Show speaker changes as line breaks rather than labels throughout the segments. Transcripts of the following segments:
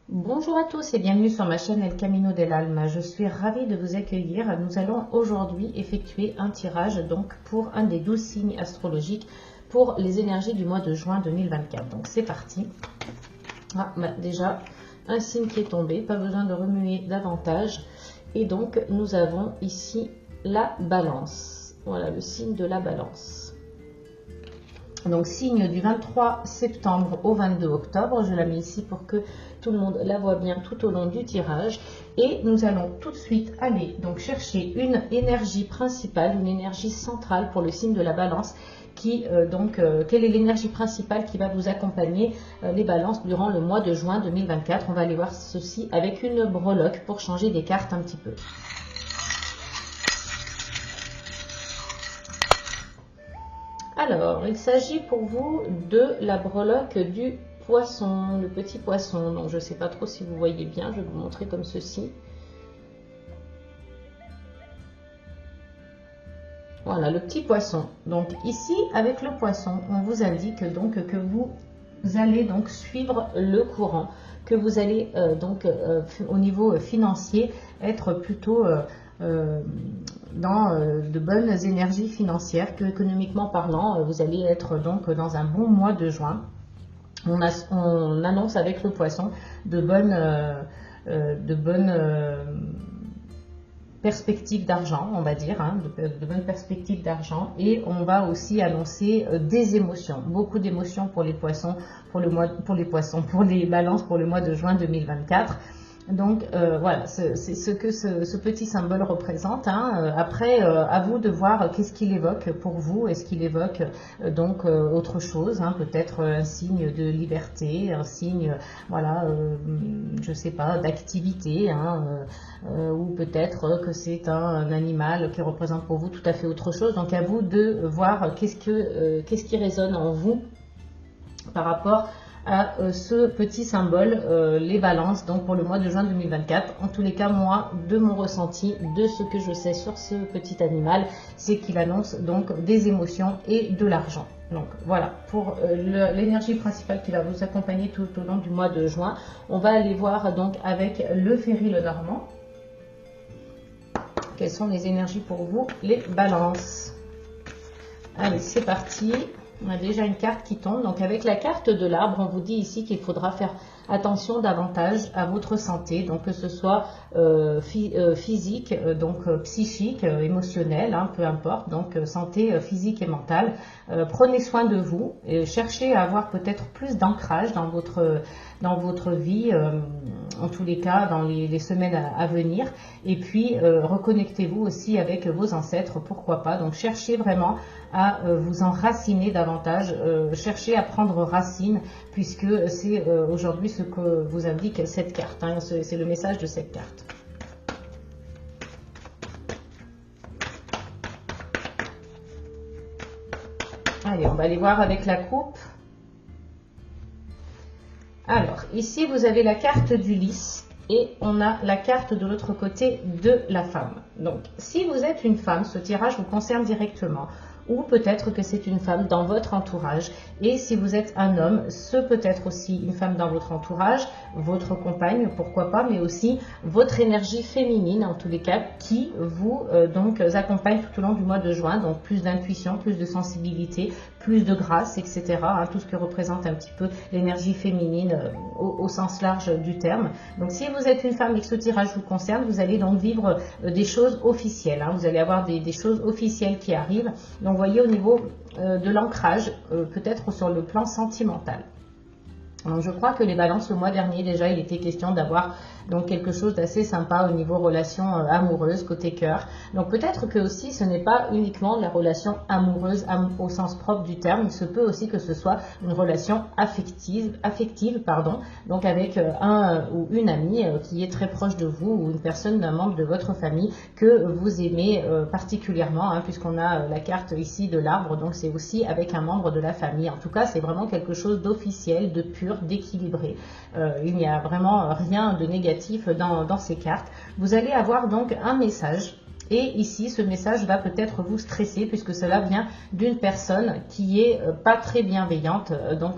Bonjour à tous et bienvenue sur ma chaîne El Camino del Alma. Je suis ravie de vous accueillir. Nous allons aujourd'hui effectuer un tirage donc pour un des 12 signes astrologiques pour les énergies du mois de juin 2024. Donc c'est parti. Déjà un signe qui est tombé, pas besoin de remuer davantage. Et donc nous avons ici la balance. Voilà le signe de la balance. Donc signe du 23 septembre au 22 octobre, je la mets ici pour que tout le monde la voit bien tout au long du tirage. Et nous allons tout de suite aller donc chercher une énergie principale, une énergie centrale pour le signe de la balance. Quelle est l'énergie principale qui va vous accompagner les balances durant le mois de juin 2024. On va aller voir ceci avec une breloque pour changer des cartes un petit peu. Alors, il s'agit pour vous de la breloque du poisson, le petit poisson. Donc, je ne sais pas trop si vous voyez bien, je vais vous montrer comme ceci. Voilà, le petit poisson. Donc, ici, avec le poisson, on vous indique donc que vous allez donc suivre le courant, que vous allez au niveau financier être plutôt dans de bonnes énergies financières, que économiquement parlant, vous allez être donc dans un bon mois de juin. On annonce avec le poisson de bonnes perspectives d'argent, on va dire, de bonnes perspectives d'argent, et on va aussi annoncer des émotions, beaucoup d'émotions pour les poissons, pour les balances pour le mois de juin 2024. Donc voilà, c'est ce que ce petit symbole représente. Après, à vous de voir qu'est-ce qu'il évoque pour vous. Est-ce qu'il évoque autre chose, peut-être un signe de liberté, un signe, je sais pas, d'activité, ou peut-être que c'est un animal qui représente pour vous tout à fait autre chose. Donc à vous de voir qu'est-ce qui résonne en vous par rapport à ce petit symbole, les balances, donc pour le mois de juin 2024. En tous les cas, moi, de mon ressenti, de ce que je sais sur ce petit animal, c'est qu'il annonce donc des émotions et de l'argent. Donc voilà, pour l'énergie principale qui va vous accompagner tout au long du mois de juin. On va aller voir donc avec le Ferry Lenormand. Quelles sont les énergies pour vous, les balances? Allez, c'est parti. On a déjà une carte qui tombe. Donc avec la carte de l'arbre, on vous dit ici qu'il faudra faire attention davantage à votre santé, donc que ce soit physique, psychique, émotionnelle, peu importe, donc santé physique et mentale. Prenez soin de vous et cherchez à avoir peut-être plus d'ancrage dans votre vie, en tous les cas dans les semaines à venir. Et puis reconnectez-vous aussi avec vos ancêtres, pourquoi pas. Donc cherchez vraiment à vous enraciner davantage, cherchez à prendre racine, puisque c'est aujourd'hui ce que vous indique cette carte, c'est le message de cette carte. Allez, on va aller voir avec la coupe. Alors, ici, vous avez la carte du lys et on a la carte de l'autre côté de la femme. Donc, si vous êtes une femme, ce tirage vous concerne directement. Ou peut-être que c'est une femme dans votre entourage. Et si vous êtes un homme, ce peut être aussi une femme dans votre entourage, votre compagne, pourquoi pas, mais aussi votre énergie féminine, en tous les cas, qui vous accompagne tout au long du mois de juin. Donc plus d'intuition, plus de sensibilité, plus de grâce, etc. Tout ce que représente un petit peu l'énergie féminine au sens large du terme. Donc si vous êtes une femme et que ce tirage vous concerne, vous allez donc vivre des choses officielles. Vous allez avoir des choses officielles qui arrivent. Donc vous voyez au niveau de l'ancrage, peut-être sur le plan sentimental. Donc je crois que les balances, le mois dernier déjà, il était question d'avoir donc quelque chose d'assez sympa au niveau relation amoureuse, côté cœur. Donc peut-être que aussi ce n'est pas uniquement la relation amoureuse au sens propre du terme, il se peut aussi que ce soit une relation affective, donc avec un ou une amie qui est très proche de vous, ou une personne d'un membre de votre famille que vous aimez particulièrement, puisqu'on a la carte ici de l'arbre, donc c'est aussi avec un membre de la famille. En tout cas, c'est vraiment quelque chose d'officiel, de pur, d'équilibré. Il n'y a vraiment rien de négatif dans ces cartes. Vous allez avoir donc un message Et ici, ce message va peut-être vous stresser puisque cela vient d'une personne qui est pas très bienveillante. Donc,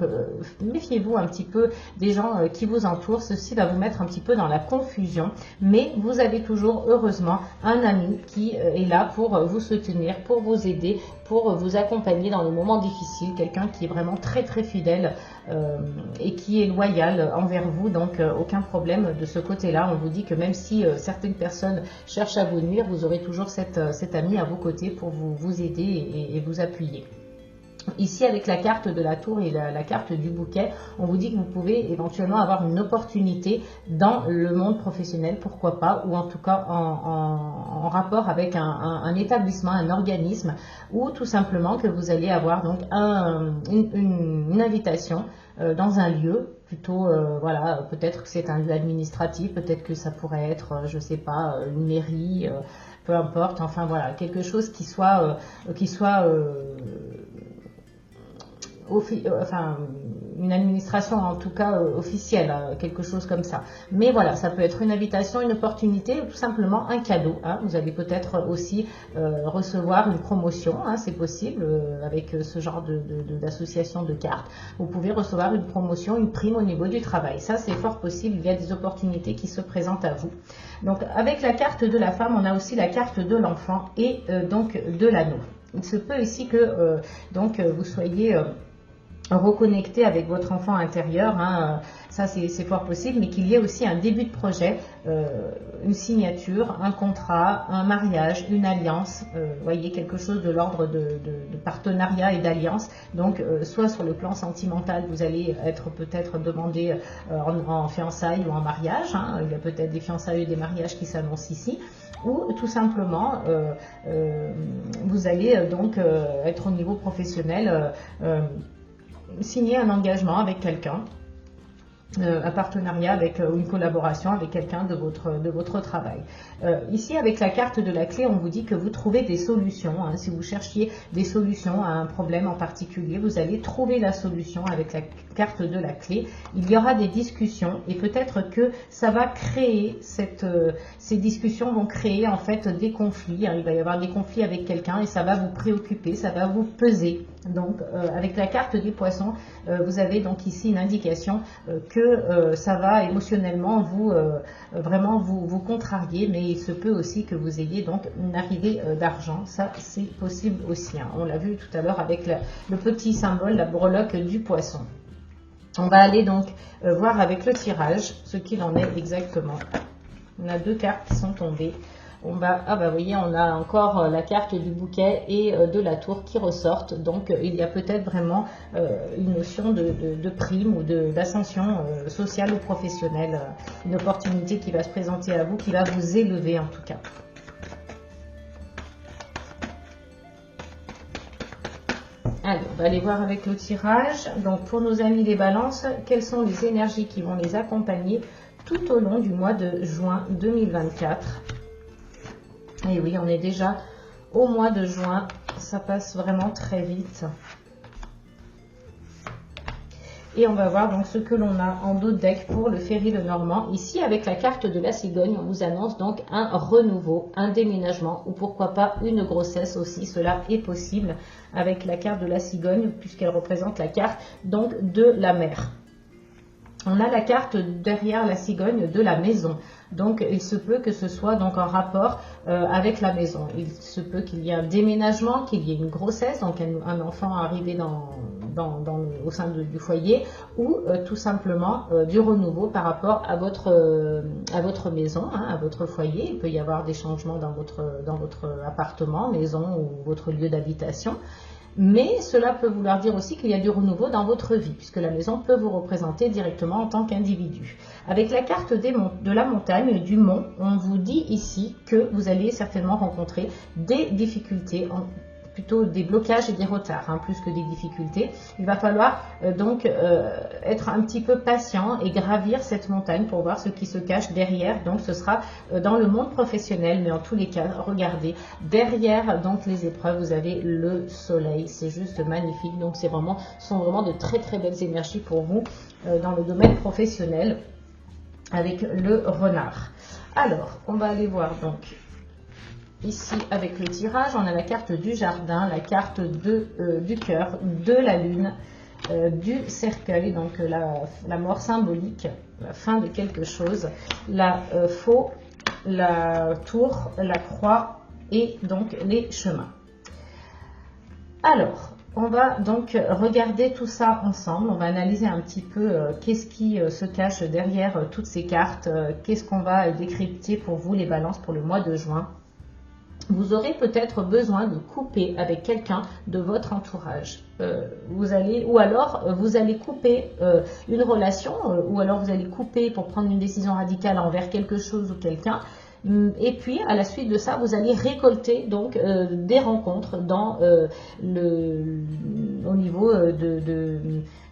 méfiez-vous un petit peu des gens qui vous entourent. Ceci va vous mettre un petit peu dans la confusion. Mais vous avez toujours, heureusement, un ami qui est là pour vous soutenir, pour vous aider, pour vous accompagner dans les moments difficiles. Quelqu'un qui est vraiment très très fidèle et qui est loyal envers vous. Donc, aucun problème de ce côté-là. On vous dit que même si certaines personnes cherchent à vous nuire, vous aurez toujours cet ami à vos côtés pour vous aider et vous appuyer. Ici, avec la carte de la tour et la carte du bouquet, on vous dit que vous pouvez éventuellement avoir une opportunité dans le monde professionnel, pourquoi pas, ou en tout cas en rapport avec un établissement, un organisme, ou tout simplement que vous allez avoir donc une invitation dans un lieu, plutôt, voilà, peut-être que c'est un lieu administratif, peut-être que ça pourrait être, je sais pas, une mairie, peu importe, enfin voilà, quelque chose qui soit enfin une administration en tout cas officielle, quelque chose comme ça. Mais voilà, ça peut être une invitation, une opportunité ou tout simplement un cadeau. Vous allez peut-être aussi recevoir une promotion, c'est possible avec ce genre d'association de cartes. Vous pouvez recevoir une promotion, une prime au niveau du travail. Ça, c'est fort possible, il y a des opportunités qui se présentent à vous. Donc avec la carte de la femme, on a aussi la carte de l'enfant et donc de l'anneau. Il se peut ici que donc vous soyez reconnecter avec votre enfant intérieur, ça c'est fort possible, mais qu'il y ait aussi un début de projet, une signature, un contrat, un mariage, une alliance, voyez, quelque chose de l'ordre de partenariat et d'alliance. Donc soit sur le plan sentimental, vous allez être peut-être demandé en fiançailles ou en mariage, il y a peut-être des fiançailles et des mariages qui s'annoncent ici, ou tout simplement vous allez donc être au niveau professionnel, signer un engagement avec quelqu'un, un partenariat avec une collaboration avec quelqu'un de votre travail. Ici, avec la carte de la clé, on vous dit que vous trouvez des solutions. Si vous cherchiez des solutions à un problème en particulier, vous allez trouver la solution avec la carte de la clé. Il y aura des discussions et peut-être que ça va créer ces discussions vont créer en fait des conflits. Il va y avoir des conflits avec quelqu'un et ça va vous préoccuper, ça va vous peser. Donc, avec la carte des poissons, vous avez donc ici une indication que ça va émotionnellement vraiment vous contrarier, mais il se peut aussi que vous ayez donc une arrivée d'argent. Ça, c'est possible aussi. On l'a vu tout à l'heure avec le petit symbole, la breloque du poisson. On va aller donc voir avec le tirage ce qu'il en est exactement. On a deux cartes qui sont tombées. Vous voyez, on a encore la carte du bouquet et de la tour qui ressortent. Donc, il y a peut-être vraiment une notion de prime ou d'ascension sociale ou professionnelle. Une opportunité qui va se présenter à vous, qui va vous élever en tout cas. Allez, on va aller voir avec le tirage. Donc, pour nos amis les balances, quelles sont les énergies qui vont les accompagner tout au long du mois de juin 2024 ? Et oui, on est déjà au mois de juin, ça passe vraiment très vite. Et on va voir donc ce que l'on a en dos de deck pour le Ferry Lenormand. Ici, avec la carte de la cigogne, on vous annonce donc un renouveau, un déménagement ou pourquoi pas une grossesse aussi. Cela est possible avec la carte de la cigogne puisqu'elle représente la carte donc de la mer. On a la carte derrière la cigogne de la maison. Donc, il se peut que ce soit donc en rapport avec la maison. Il se peut qu'il y ait un déménagement, qu'il y ait une grossesse, donc un enfant arrivé au sein du foyer, ou tout simplement du renouveau par rapport à votre maison, à votre foyer. Il peut y avoir des changements dans votre appartement, maison ou votre lieu d'habitation. Mais cela peut vouloir dire aussi qu'il y a du renouveau dans votre vie, puisque la maison peut vous représenter directement en tant qu'individu. Avec la carte de la montagne, du mont, on vous dit ici que vous allez certainement rencontrer des difficultés, plutôt des blocages et des retards, plus que des difficultés. Il va falloir donc être un petit peu patient et gravir cette montagne pour voir ce qui se cache derrière. Donc ce sera dans le monde professionnel, mais en tous les cas, regardez, derrière donc les épreuves, vous avez le soleil. C'est juste magnifique. Donc ce sont vraiment de très très belles énergies pour vous dans le domaine professionnel avec le renard. Alors, on va aller voir donc ici, avec le tirage, on a la carte du jardin, la carte du cœur, de la lune, du cercueil, donc la mort symbolique, la fin de quelque chose, la faux, la tour, la croix et donc les chemins. Alors, on va donc regarder tout ça ensemble, on va analyser un petit peu qu'est-ce qui se cache derrière toutes ces cartes, qu'est-ce qu'on va décrypter pour vous les balances pour le mois de juin. Vous aurez peut-être besoin de couper avec quelqu'un de votre entourage. Ou alors vous allez couper une relation, ou alors vous allez couper pour prendre une décision radicale envers quelque chose ou quelqu'un. Et puis à la suite de ça, vous allez récolter donc des rencontres dans au niveau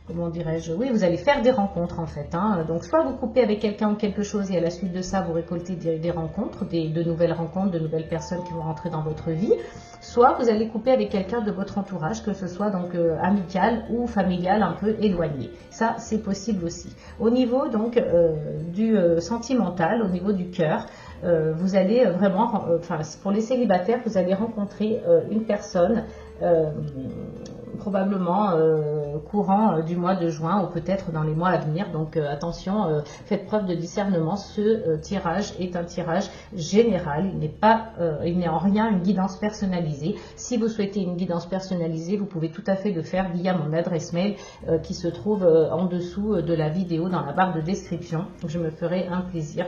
comment dirais-je, oui, vous allez faire des rencontres en fait. Donc soit vous coupez avec quelqu'un ou quelque chose et à la suite de ça, vous récoltez des rencontres, de nouvelles rencontres, de nouvelles personnes qui vont rentrer dans votre vie. Soit vous allez couper avec quelqu'un de votre entourage, que ce soit donc amical ou familial, un peu éloigné. Ça, c'est possible aussi. Au niveau donc du sentimental, au niveau du cœur, vous allez vraiment, pour les célibataires, vous allez rencontrer une personne probablement courant du mois de juin ou peut-être dans les mois à venir. Donc attention, faites preuve de discernement. Ce tirage est un tirage général. Il n'est en rien une guidance personnalisée. Si vous souhaitez une guidance personnalisée, vous pouvez tout à fait le faire via mon adresse mail qui se trouve en dessous de la vidéo dans la barre de description. Je me ferai un plaisir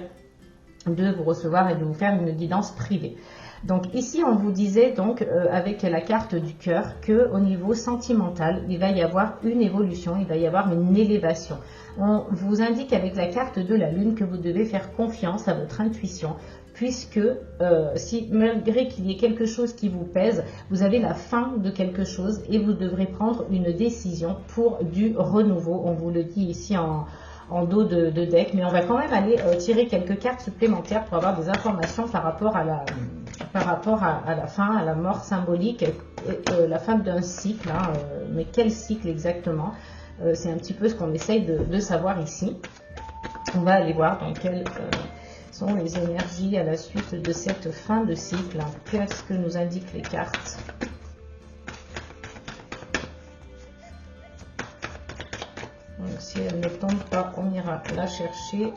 de vous recevoir et de vous faire une guidance privée. Donc ici on vous disait donc avec la carte du cœur que au niveau sentimental il va y avoir une évolution, il va y avoir une élévation. On vous indique avec la carte de la lune que vous devez faire confiance à votre intuition, puisque si malgré qu'il y ait quelque chose qui vous pèse, vous avez la fin de quelque chose et vous devrez prendre une décision pour du renouveau. On vous le dit ici en dos de deck, mais on va quand même aller tirer quelques cartes supplémentaires pour avoir des informations par rapport à la fin, à la mort symbolique, la fin d'un cycle, mais quel cycle exactement, c'est un petit peu ce qu'on essaye de savoir ici. On va aller voir dans quelles sont les énergies à la suite de cette fin de cycle. Qu'est-ce que nous indiquent les cartes ? Donc, si elle ne tombe pas, on ira la chercher.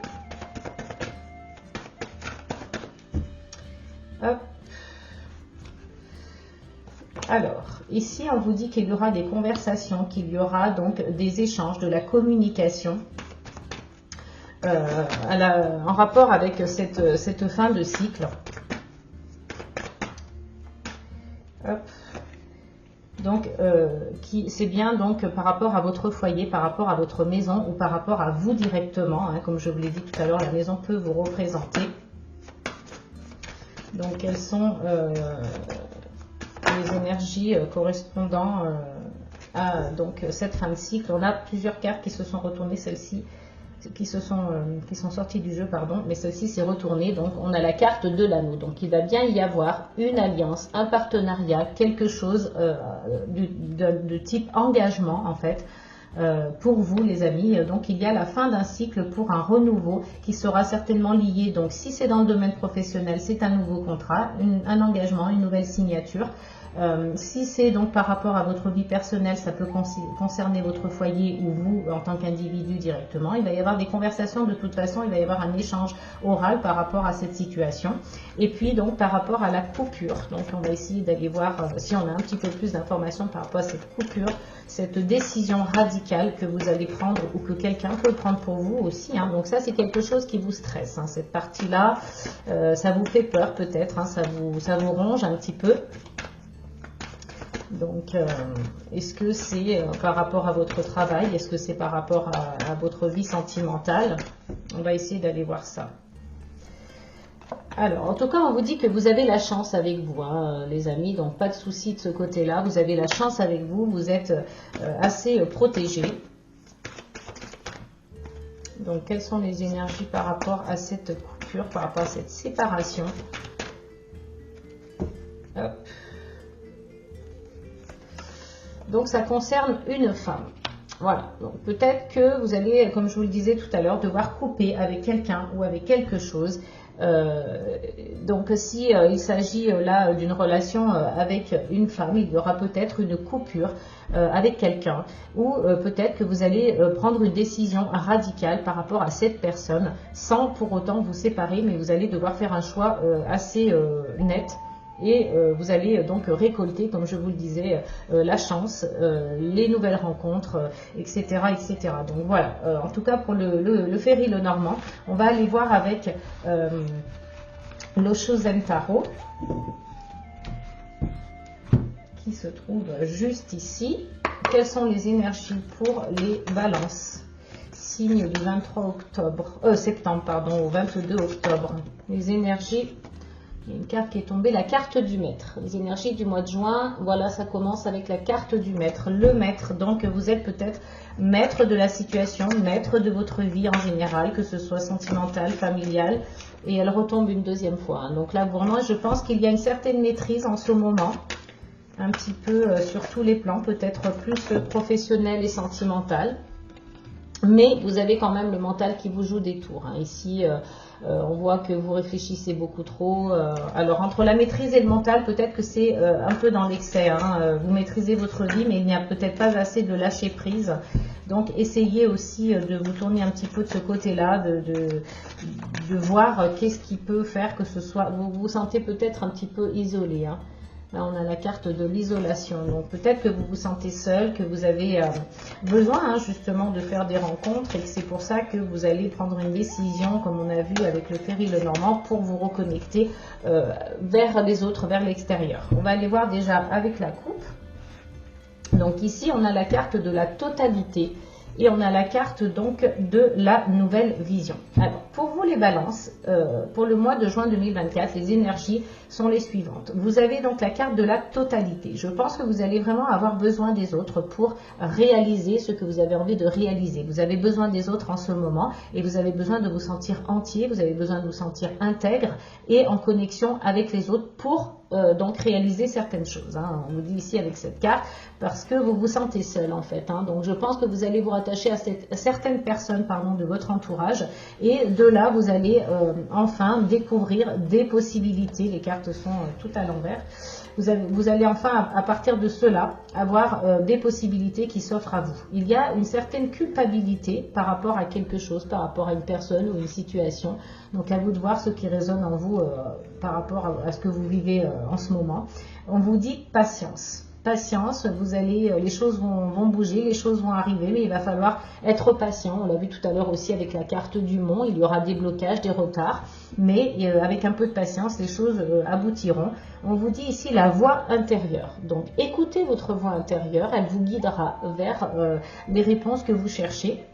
Hop. Alors, ici, on vous dit qu'il y aura des conversations, qu'il y aura donc des échanges, de la communication en rapport avec cette fin de cycle. Hop. Donc, c'est bien donc par rapport à votre foyer, par rapport à votre maison ou par rapport à vous directement. Comme je vous l'ai dit tout à l'heure, la maison peut vous représenter. Donc, quelles sont les énergies correspondant à donc, cette fin de cycle? On a plusieurs cartes qui se sont retournées, celles-ci qui sont sorties du jeu, pardon, mais celle-ci s'est retournée. Donc on a la carte de l'anneau, donc il va bien y avoir une alliance, un partenariat, quelque chose de type engagement en fait pour vous les amis. Donc il y a la fin d'un cycle pour un renouveau qui sera certainement lié, donc si c'est dans le domaine professionnel, c'est un nouveau contrat, un engagement, une nouvelle signature. Si c'est donc par rapport à votre vie personnelle, ça peut concerner votre foyer ou vous en tant qu'individu directement. Il va y avoir des conversations de toute façon, il va y avoir un échange oral par rapport à cette situation. Et puis donc par rapport à la coupure, donc on va essayer d'aller voir si on a un petit peu plus d'informations par rapport à cette coupure, cette décision radicale que vous allez prendre ou que quelqu'un peut prendre pour vous aussi. Donc ça c'est quelque chose qui vous stresse, cette partie-là, ça vous fait peur peut-être, ça vous ronge un petit peu. Donc, est-ce que c'est par rapport à votre travail? Est-ce que c'est par rapport à votre vie sentimentale? On va essayer d'aller voir ça. Alors, en tout cas, on vous dit que vous avez la chance avec vous, les amis. Donc, pas de souci de ce côté-là. Vous avez la chance avec vous. Vous êtes assez protégés. Donc, quelles sont les énergies par rapport à cette coupure, par rapport à cette séparation? Hop. Donc, ça concerne une femme. Voilà. Donc, peut-être que vous allez, comme je vous le disais tout à l'heure, devoir couper avec quelqu'un ou avec quelque chose Donc si il s'agit là d'une relation avec une femme, il y aura peut-être une coupure avec quelqu'un, ou peut-être que vous allez prendre une décision radicale par rapport à cette personne sans pour autant vous séparer, mais vous allez devoir faire un choix assez net. Et vous allez donc récolter, comme je vous le disais, la chance, les nouvelles rencontres, etc., etc. Donc voilà, en tout cas pour le Ferry Lenormand, on va aller voir avec l'Osho Zen Tarot, qui se trouve juste ici. Quelles sont les énergies pour les balances? Signe du 23 septembre pardon, au 22 octobre. Les énergies... Il y a une carte qui est tombée, la carte du maître. Les énergies du mois de juin, voilà, ça commence avec la carte du maître. Le maître, donc vous êtes peut-être maître de la situation, maître de votre vie en général, que ce soit sentimentale, familiale, et elle retombe une deuxième fois. Donc là, pour moi, je pense qu'il y a une certaine maîtrise en ce moment, un petit peu sur tous les plans, peut-être plus professionnel et sentimental. Mais vous avez quand même le mental qui vous joue des tours. Ici, on voit que vous réfléchissez beaucoup trop. Alors, entre la maîtrise et le mental, peut-être que c'est un peu dans l'excès. Vous maîtrisez votre vie, mais il n'y a peut-être pas assez de lâcher prise. Donc, essayez aussi de vous tourner un petit peu de ce côté-là, de voir qu'est-ce qui peut faire que ce soit... Vous vous sentez peut-être un petit peu isolé. Là, on a la carte de l'isolation. Donc, peut-être que vous vous sentez seul, que vous avez besoin justement de faire des rencontres et que c'est pour ça que vous allez prendre une décision, comme on a vu avec le Ferry Lenormand, pour vous reconnecter vers les autres, vers l'extérieur. On va aller voir déjà avec la coupe. Donc, ici, on a la carte de la totalité. Et on a la carte donc de la nouvelle vision. Alors, pour vous les balances, pour le mois de juin 2024, les énergies sont les suivantes. Vous avez donc la carte de la totalité. Je pense que vous allez vraiment avoir besoin des autres pour réaliser ce que vous avez envie de réaliser. Vous avez besoin des autres en ce moment et vous avez besoin de vous sentir entier, vous avez besoin de vous sentir intègre et en connexion avec les autres pour donc réaliser certaines choses. On vous dit ici avec cette carte parce que vous vous sentez seul en fait. Donc je pense que vous allez vous rattacher à certaines personnes de votre entourage et de là vous allez enfin découvrir des possibilités. Les cartes sont tout à l'envers. Vous allez enfin, à partir de cela, avoir des possibilités qui s'offrent à vous. Il y a une certaine culpabilité par rapport à quelque chose, par rapport à une personne ou une situation. Donc à vous de voir ce qui résonne en vous par rapport à ce que vous vivez en ce moment. On vous dit patience. Patience, les choses vont bouger, les choses vont arriver, mais il va falloir être patient. On l'a vu tout à l'heure aussi avec la carte du Mont, il y aura des blocages, des retards, mais avec un peu de patience, les choses aboutiront. On vous dit ici la voix intérieure. Donc écoutez votre voix intérieure, elle vous guidera vers les réponses que vous cherchez.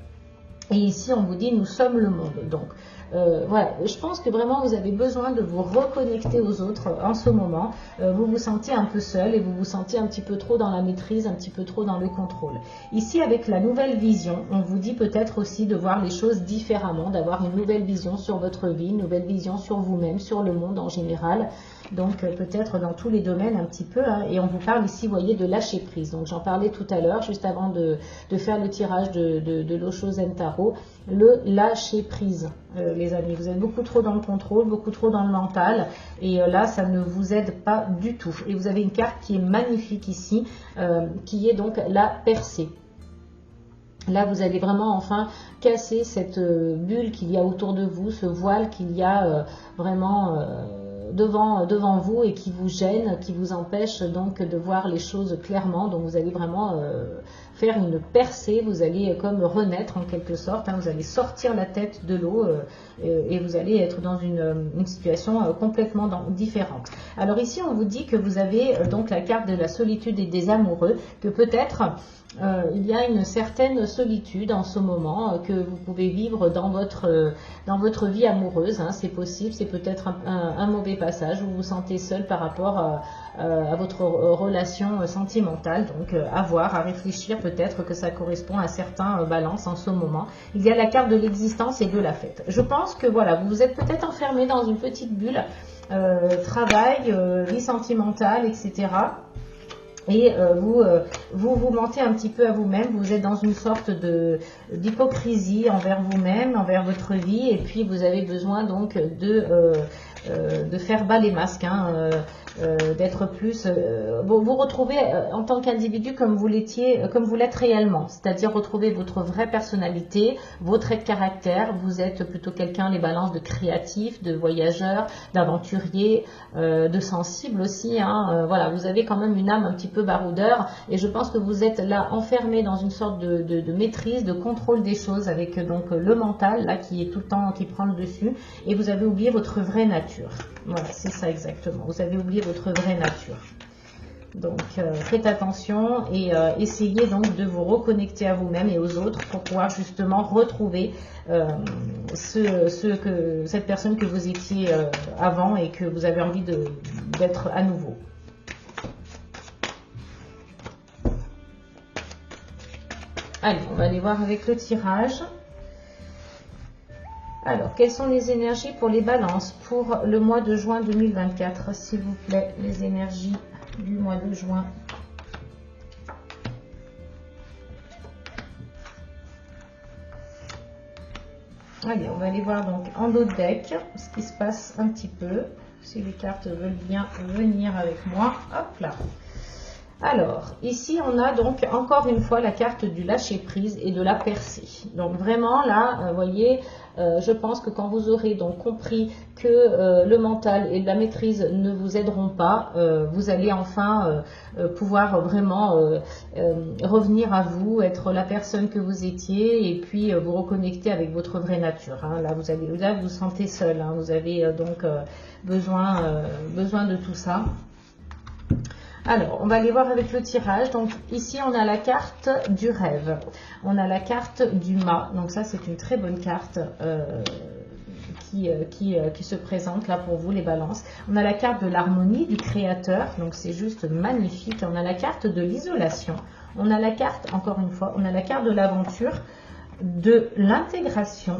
Et ici, on vous dit, nous sommes le monde. Donc, voilà, je pense que vraiment, vous avez besoin de vous reconnecter aux autres en ce moment. Vous vous sentez un peu seul et vous vous sentez un petit peu trop dans la maîtrise, un petit peu trop dans le contrôle. Ici, avec la nouvelle vision, on vous dit peut-être aussi de voir les choses différemment, d'avoir une nouvelle vision sur votre vie, une nouvelle vision sur vous-même, sur le monde en général. Donc, peut-être dans tous les domaines un petit peu. Et on vous parle ici, vous voyez, de lâcher prise. Donc, j'en parlais tout à l'heure, juste avant de faire le tirage de l'Osho Zen Tarot. Le lâcher prise, les amis. Vous êtes beaucoup trop dans le contrôle, beaucoup trop dans le mental. Et là, ça ne vous aide pas du tout. Et vous avez une carte qui est magnifique ici, qui est donc la percée. Là, vous allez vraiment enfin casser cette bulle qu'il y a autour de vous, ce voile qu'il y a vraiment devant vous et qui vous gêne, qui vous empêche donc de voir les choses clairement. Donc vous allez vraiment faire une percée, vous allez comme renaître en quelque sorte, vous allez sortir la tête de l'eau et vous allez être dans une situation complètement différente. Alors ici on vous dit que vous avez donc la carte de la solitude et des amoureux, que peut-être il y a une certaine solitude en ce moment que vous pouvez vivre dans votre vie amoureuse, c'est possible, c'est peut-être un mauvais passage, vous vous sentez seul par rapport à votre relation sentimentale, donc à voir, à réfléchir, peut-être que ça correspond à certains balances en ce moment. Il y a la carte de l'existence et de la fête. Je pense que voilà, vous vous êtes peut-être enfermé dans une petite bulle, travail, vie sentimentale, etc. Et vous mentez un petit peu à vous-même, vous êtes dans une sorte d'hypocrisie envers vous-même, envers votre vie, et puis vous avez besoin donc de faire bas les masques, hein, d'être plus, vous retrouvez en tant qu'individu comme vous l'étiez, comme vous l'êtes réellement, c'est-à-dire retrouver votre vraie personnalité, vos traits de caractère. Vous êtes plutôt quelqu'un, les balances, de créatif, de voyageur, d'aventurier, de sensible aussi, hein, voilà, vous avez quand même une âme un petit peu baroudeur, et je pense que vous êtes là enfermé dans une sorte de maîtrise, de contrôle des choses, avec donc le mental là qui est tout le temps, qui prend le dessus, et vous avez oublié votre vraie nature. Voilà, c'est ça exactement, vous avez oublié votre vraie nature. Donc faites attention et essayez donc de vous reconnecter à vous-même et aux autres pour pouvoir justement retrouver cette personne que vous étiez avant et que vous avez envie d'être à nouveau. Allez, on va aller voir avec le tirage. Alors, quelles sont les énergies pour les balances pour le mois de juin 2024, s'il vous plaît, les énergies du mois de juin. Allez, on va aller voir donc en dos de deck ce qui se passe un petit peu, si les cartes veulent bien venir avec moi. Hop là. Alors, ici, on a donc encore une fois la carte du lâcher-prise et de la percée. Donc vraiment, là, vous voyez, je pense que quand vous aurez donc compris que le mental et la maîtrise ne vous aideront pas, vous allez enfin pouvoir vraiment revenir à vous, être la personne que vous étiez et puis vous reconnecter avec votre vraie nature. Hein. Là, vous vous sentez seul, hein. Vous avez donc besoin de tout ça. Alors, on va aller voir avec le tirage. Donc, ici, on a la carte du rêve. On a la carte du mât. Donc, ça, c'est une très bonne carte qui se présente là pour vous, les balances. On a la carte de l'harmonie, du créateur. Donc, c'est juste magnifique. On a la carte de l'isolation. On a la carte, encore une fois, on a la carte de l'aventure, de l'intégration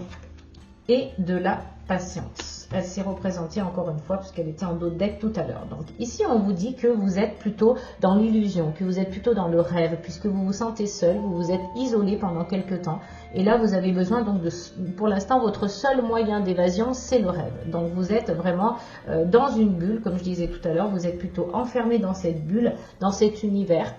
et de la patience. Elle s'est représentée encore une fois puisqu'elle était en dos de deck tout à l'heure. Donc ici, on vous dit que vous êtes plutôt dans l'illusion, que vous êtes plutôt dans le rêve, puisque vous vous sentez seul, vous vous êtes isolé pendant quelques temps. Et là, vous avez besoin donc pour l'instant, votre seul moyen d'évasion, c'est le rêve. Donc vous êtes vraiment dans une bulle, comme je disais tout à l'heure, vous êtes plutôt enfermé dans cette bulle, dans cet univers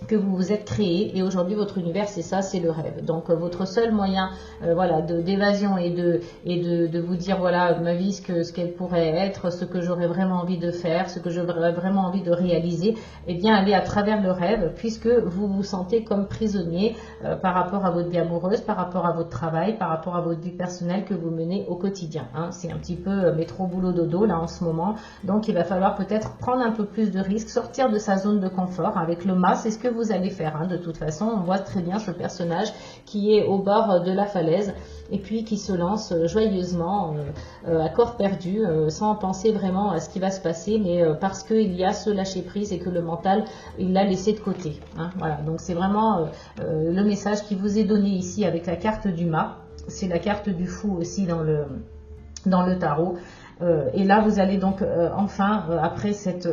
que vous vous êtes créé, et aujourd'hui votre univers c'est ça, c'est le rêve. Donc votre seul moyen voilà, d'évasion et de vous dire voilà ma vie, ce qu'elle pourrait être, ce que j'aurais vraiment envie de faire, ce que j'aurais vraiment envie de réaliser, et bien aller à travers le rêve, puisque vous vous sentez comme prisonnier par rapport à votre vie amoureuse, par rapport à votre travail, par rapport à votre vie personnelle que vous menez au quotidien, hein. C'est un petit peu métro boulot dodo là en ce moment, donc il va falloir peut-être prendre un peu plus de risques, sortir de sa zone de confort. Avec le mât, c'est ce que vous allez faire, hein. De toute façon, on voit très bien ce personnage qui est au bord de la falaise et puis qui se lance joyeusement à corps perdu, sans penser vraiment à ce qui va se passer, mais parce qu'il y a ce lâcher prise et que le mental, il l'a laissé de côté, hein. Voilà, donc c'est vraiment le message qui vous est donné ici avec la carte du mât. C'est la carte du fou aussi dans le tarot. Et là, vous allez donc enfin, après cette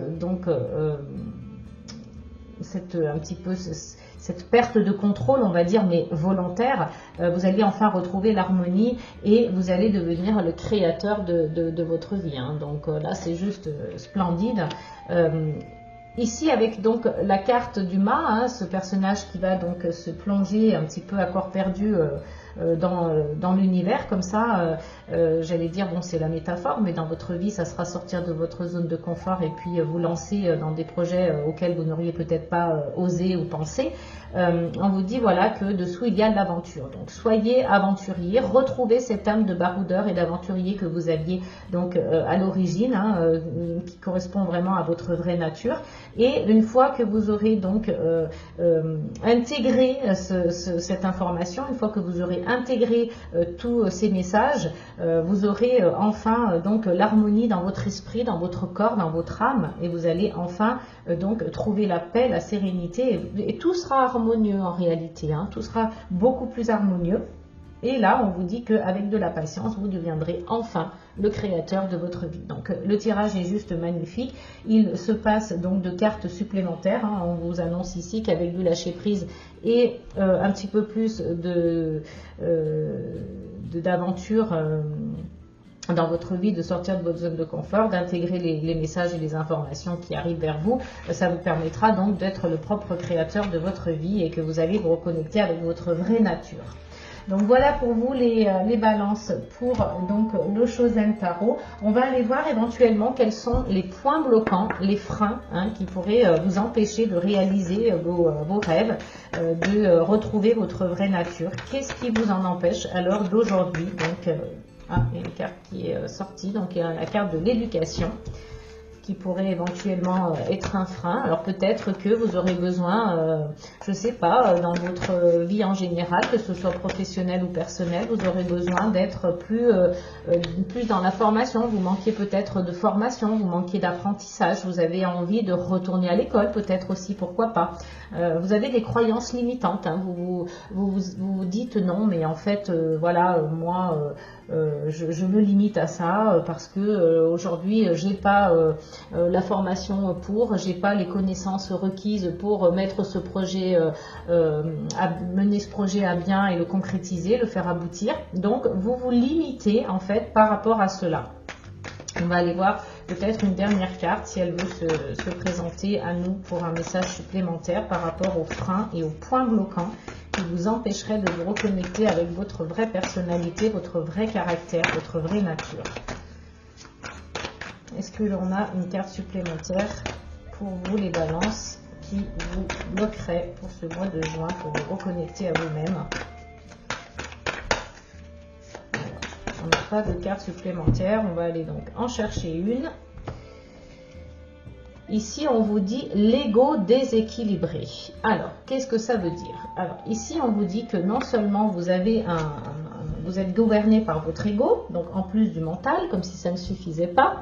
cette perte de contrôle, on va dire, mais volontaire, vous allez enfin retrouver l'harmonie et vous allez devenir le créateur de votre vie, hein. Donc là, c'est juste splendide. Ici, avec donc la carte du mât, hein, ce personnage qui va donc se plonger un petit peu à corps perdu dans l'univers comme ça, j'allais dire, bon, c'est la métaphore, mais dans votre vie, ça sera sortir de votre zone de confort et puis vous lancer dans des projets auxquels vous n'auriez peut-être pas osé ou pensé. On vous dit voilà que dessous il y a de l'aventure, donc soyez aventurier, retrouvez cette âme de baroudeur et d'aventurier que vous aviez donc à l'origine, hein, qui correspond vraiment à votre vraie nature. Et une fois que vous aurez donc intégré cette information, une fois que vous aurez intégré tous ces messages, vous aurez enfin donc l'harmonie dans votre esprit, dans votre corps, dans votre âme, et vous allez enfin donc trouver la paix, la sérénité, et tout sera harmonieux en réalité, hein, tout sera beaucoup plus harmonieux. Et là, on vous dit qu'avec de la patience, vous deviendrez enfin le créateur de votre vie. Donc le tirage est juste magnifique. Il se passe donc de cartes supplémentaires. Hein. On vous annonce ici qu'avec du lâcher prise et un petit peu plus d'aventure dans votre vie, de sortir de votre zone de confort, d'intégrer les messages et les informations qui arrivent vers vous, ça vous permettra donc d'être le propre créateur de votre vie et que vous allez vous reconnecter avec votre vraie nature. Donc voilà pour vous les balances pour donc le Chosen Tarot. On va aller voir éventuellement quels sont les points bloquants, les freins qui pourraient vous empêcher de réaliser vos rêves, de retrouver votre vraie nature. Qu'est-ce qui vous en empêche à l'heure d'aujourd'hui? Donc il y a une carte qui est sortie, donc il y a la carte de l'éducation qui pourrait éventuellement être un frein. Alors peut-être que vous aurez besoin, je ne sais pas, dans votre vie en général, que ce soit professionnel ou personnel, vous aurez besoin d'être plus dans la formation. Vous manquez peut-être de formation, vous manquez d'apprentissage, vous avez envie de retourner à l'école, peut-être aussi, pourquoi pas. Vous avez des croyances limitantes, hein. Vous dites non, mais en fait, voilà, moi, je me limite à ça parce que aujourd'hui, j'ai pas la formation j'ai pas les connaissances requises pour mettre ce projet, mener ce projet à bien et le concrétiser, le faire aboutir. Donc, vous vous limitez en fait par rapport à cela. On va aller voir peut-être une dernière carte si elle veut se présenter à nous pour un message supplémentaire par rapport aux freins et aux points bloquants qui vous empêcheraient de vous reconnecter avec votre vraie personnalité, votre vrai caractère, votre vraie nature. Est-ce que l'on a une carte supplémentaire pour vous les balances qui vous bloquerait pour ce mois de juin pour vous reconnecter à vous-même? On n'a pas de carte supplémentaire, on va aller donc en chercher une. Ici, on vous dit l'ego déséquilibré. Alors, qu'est-ce que ça veut dire? Alors, ici, on vous dit que non seulement vous avez vous êtes gouverné par votre ego, donc en plus du mental, comme si ça ne suffisait pas.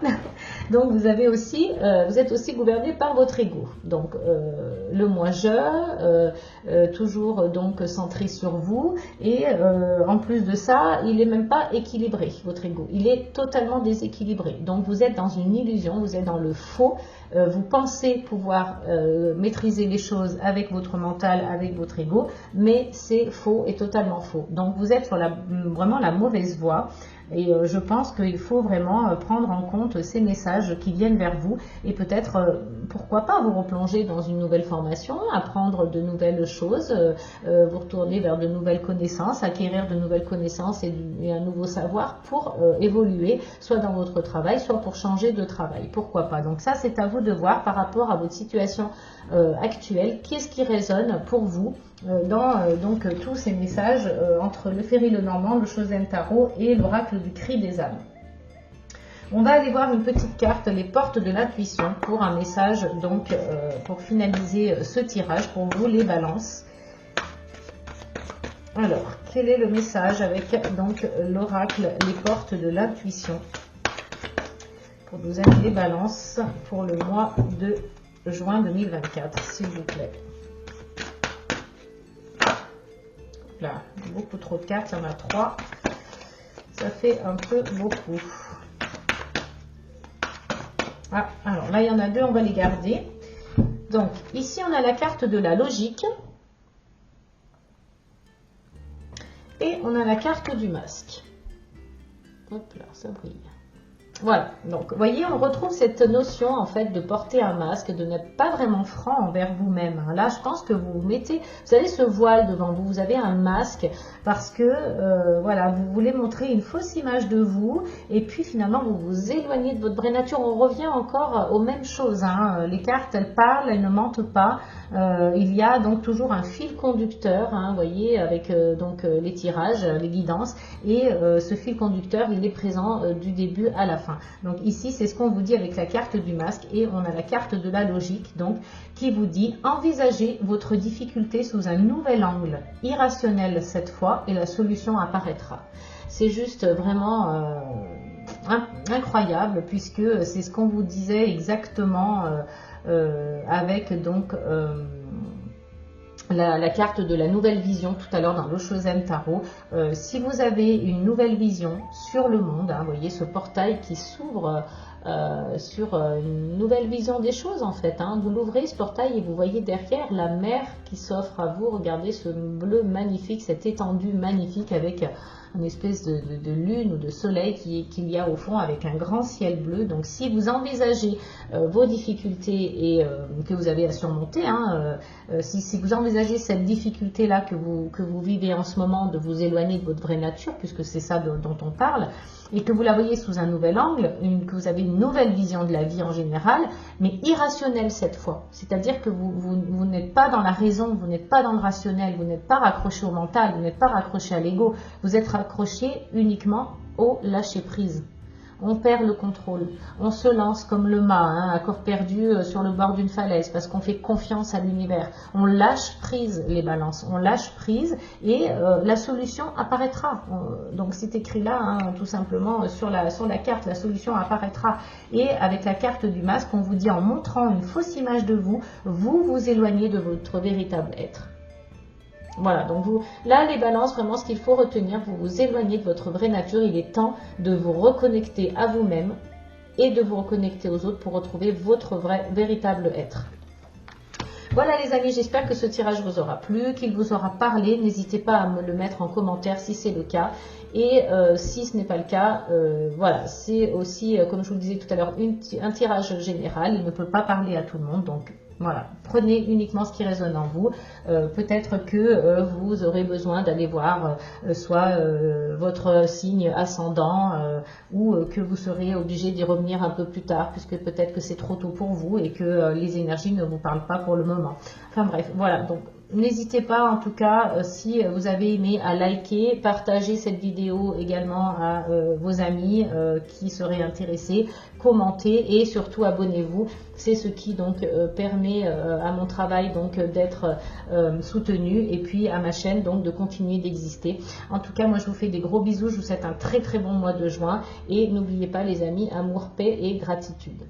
Donc vous êtes aussi gouverné par votre ego. Donc le moi-je, toujours donc centré sur vous, et en plus de ça, il n'est même pas équilibré, votre ego. Il est totalement déséquilibré. Donc vous êtes dans une illusion, vous êtes dans le faux. Vous pensez pouvoir maîtriser les choses avec votre mental, avec votre ego, mais c'est faux et totalement faux. Donc vous êtes sur vraiment la mauvaise voie. Et je pense qu'il faut vraiment prendre en compte ces messages qui viennent vers vous et peut-être, pourquoi pas, vous replonger dans une nouvelle formation, apprendre de nouvelles choses, vous retourner vers de nouvelles connaissances, acquérir de nouvelles connaissances et un nouveau savoir pour évoluer, soit dans votre travail, soit pour changer de travail. Pourquoi pas? Donc ça, c'est à vous de voir par rapport à votre situation actuelle. Qu'est-ce qui résonne pour vous dans donc tous ces messages entre le Ferry Lenormand, le Chosen Tarot et l'oracle du cri des âmes. On va aller voir une petite carte, les portes de l'intuition, pour un message, donc pour finaliser ce tirage, pour vous les balances. Alors, quel est le message avec donc l'oracle, les portes de l'intuition, pour nous amis les balances pour le mois de juin 2024, s'il vous plaît. Là, beaucoup trop de cartes, il y en a 3. Ça fait un peu beaucoup. Ah, alors là, il y en a 2, on va les garder. Donc, ici, on a la carte de la logique. Et on a la carte du masque. Hop là, ça brille. Voilà, donc vous voyez, on retrouve cette notion en fait de porter un masque, de n'être pas vraiment franc envers vous-même. Là, je pense que vous mettez, vous avez ce voile devant vous, vous avez un masque parce que voilà, vous voulez montrer une fausse image de vous et puis finalement vous vous éloignez de votre vraie nature. On revient encore aux mêmes choses, hein. Les cartes, elles parlent, elles ne mentent pas. Il y a donc toujours un fil conducteur, hein, vous voyez, avec donc les tirages, les guidances, et ce fil conducteur, il est présent du début à la fin. Donc ici, c'est ce qu'on vous dit avec la carte du masque, et on a la carte de la logique, donc qui vous dit envisagez votre difficulté sous un nouvel angle, irrationnel cette fois, et la solution apparaîtra. C'est juste vraiment incroyable, puisque c'est ce qu'on vous disait exactement avec donc la carte de la nouvelle vision tout à l'heure dans l'Oshozen Tarot. Si vous avez une nouvelle vision sur le monde, hein, vous voyez ce portail qui s'ouvre sur une nouvelle vision des choses en fait. Hein. Vous l'ouvrez ce portail et vous voyez derrière la mer qui s'offre à vous. Regardez ce bleu magnifique, cette étendue magnifique avec une espèce de lune ou de soleil qu'il y a au fond avec un grand ciel bleu. Donc si vous envisagez vos difficultés et que vous avez à surmonter, hein, si vous envisagez cette difficulté là que vous vivez en ce moment, de vous éloigner de votre vraie nature, puisque c'est ça dont on parle, et que vous la voyez sous un nouvel angle, que vous avez une nouvelle vision de la vie en général, mais irrationnelle cette fois. C'est-à-dire que vous n'êtes pas dans la raison, vous n'êtes pas dans le rationnel, vous n'êtes pas raccroché au mental, vous n'êtes pas raccroché à l'ego, vous êtes raccroché uniquement au lâcher-prise. On perd le contrôle, on se lance comme le mât, hein, à corps perdu sur le bord d'une falaise parce qu'on fait confiance à l'univers. On lâche prise les balances, on lâche prise et la solution apparaîtra. Donc c'est écrit là, hein, tout simplement sur la carte, la solution apparaîtra. Et avec la carte du masque, on vous dit en montrant une fausse image de vous, vous vous éloignez de votre véritable être. Voilà, donc là les balances, vraiment ce qu'il faut retenir, vous vous éloignez de votre vraie nature, il est temps de vous reconnecter à vous-même et de vous reconnecter aux autres pour retrouver votre véritable être. Voilà les amis, j'espère que ce tirage vous aura plu, qu'il vous aura parlé, n'hésitez pas à me le mettre en commentaire si c'est le cas. Et si ce n'est pas le cas, voilà, c'est aussi, comme je vous le disais tout à l'heure, un tirage général, il ne peut pas parler à tout le monde, donc voilà, prenez uniquement ce qui résonne en vous. Peut-être que vous aurez besoin d'aller voir soit votre signe ascendant ou que vous serez obligé d'y revenir un peu plus tard puisque peut-être que c'est trop tôt pour vous et que les énergies ne vous parlent pas pour le moment. Enfin bref, voilà, donc n'hésitez pas en tout cas, si vous avez aimé, à liker, partager cette vidéo également à vos amis qui seraient intéressés, commentez et surtout abonnez-vous. C'est ce qui donc permet à mon travail donc d'être soutenu et puis à ma chaîne donc de continuer d'exister. En tout cas, moi je vous fais des gros bisous, je vous souhaite un très très bon mois de juin et n'oubliez pas les amis, amour, paix et gratitude.